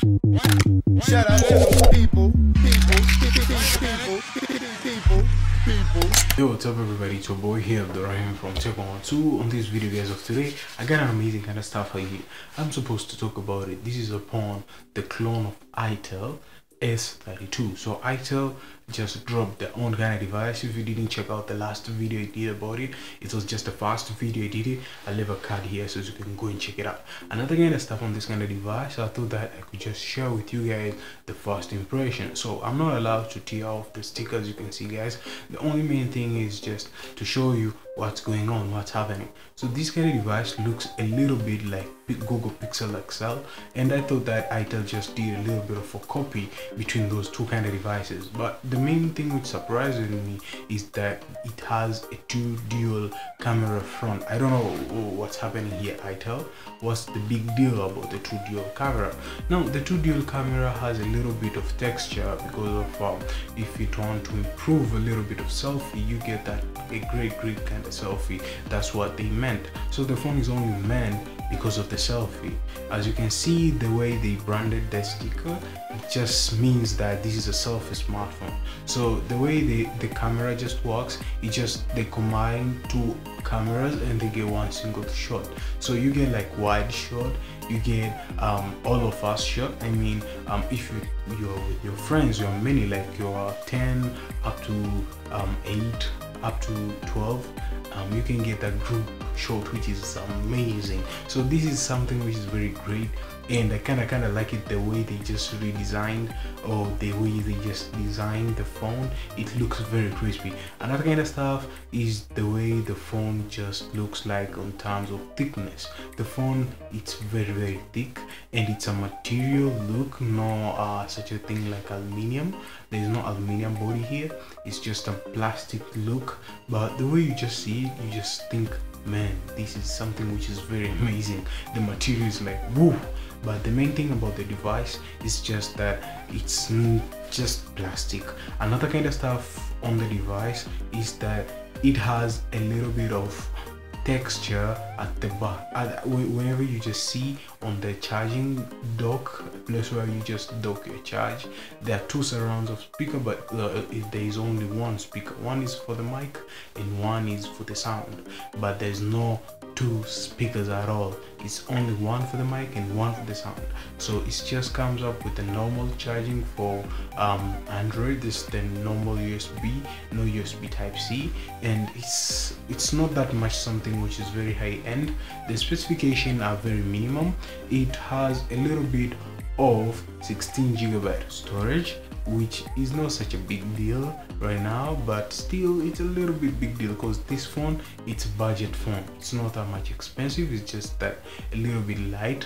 Shout out to the people. Yo, what's up everybody, it's your boy here, Abdul from Tech112. On this video guys of today, I got an amazing kind of stuff here. I'm supposed to talk about it. This is upon the clone of ITEL S32. So ITEL just dropped their own kind of device. If you didn't check out the last video I did about it, it was just a fast video I did it. I'll leave a card here so you can go and check it out. Another kind of stuff on this kind of device, I thought that I could just share with you guys the first impression. So I'm not allowed to tear off the stickers, you can see guys. The only main thing is just to show you what's going on, what's happening. So this kind of device looks a little bit like Google Pixel XL, and I thought that ITEL just did a little bit of a copy between those two kind of devices. But the main thing which surprises me is that it has a dual camera front. I don't know what's happening here, ITEL. What's the big deal about the dual camera? Now the dual camera has a little bit of texture because of if you want to improve a little bit of selfie, you get that a great kind of selfie. That's what they meant. So the phone is only meant because of the selfie. As you can see, the way they branded the sticker, it just means that this is a selfie smartphone. So the way the camera just works, it just they combine two cameras and they get one single shot. So you get like wide shot, you get all of us shot. I mean, if you're with your friends, you're many, like you're 10 up to 8 up to 12, you can get that group shot, which is amazing. So this is something which is very great, and I kind of like it the way they just redesigned, or the way they just designed the phone. It looks very crispy. Another kind of stuff is the way the phone just looks like in terms of thickness. The phone, it's very thick, and it's a material look, no such a thing like aluminium. There's no aluminium body here, it's just a plastic look. But the way you just see it, you just think, man, this is something which is very amazing. The material is like woo. But the main thing about the device is just that it's just plastic. Another kind of stuff on the device is that it has a little bit of texture at the back. Whenever you just see on the charging dock, place where you just dock your charge, there are two surrounds of speaker, but there is only one speaker. One is for the mic and one is for the sound, but there's no two speakers at all. It's only one for the mic and one for the sound. So it just comes up with the normal charging for Android. This is the normal USB, no USB type C, and it's not that much something which is very high end. The specifications are very minimum. It has a little bit of 16GB storage, which is not such a big deal right now, but still it's a little bit big deal because this phone, it's a budget phone. It's not that much expensive, it's just that a little bit light.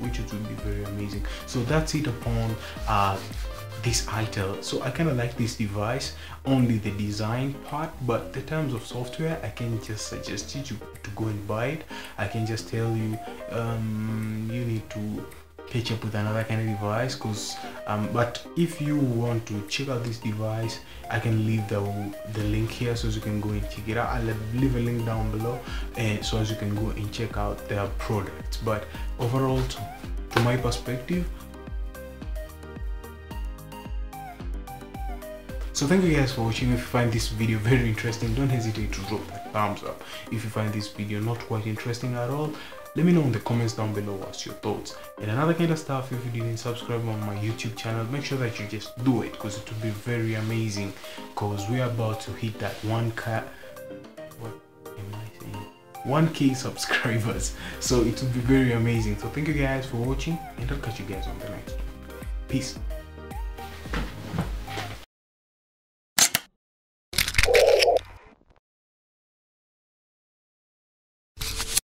Which it would be very amazing. So that's it upon this ITEL. So I kind of like this device, only the design part, but the terms of software, I can just suggest you to go and buy it. I can just tell you you need to catch up with another kind of device, because but if you want to check out this device, I can leave the link here so as you can go and check it out. I'll leave a link down below, and so as you can go and check out their products. But overall, to my perspective, so thank you guys for watching. If you find this video very interesting, don't hesitate to drop that thumbs up. If you find this video not quite interesting at all, let me know in the comments down below what's your thoughts. And another kind of stuff, if you didn't subscribe on my YouTube channel, make sure that you just do it, because it will be very amazing, because we're about to hit that 1K subscribers. So it will be very amazing. So thank you guys for watching, and I'll catch you guys on the next one. Peace.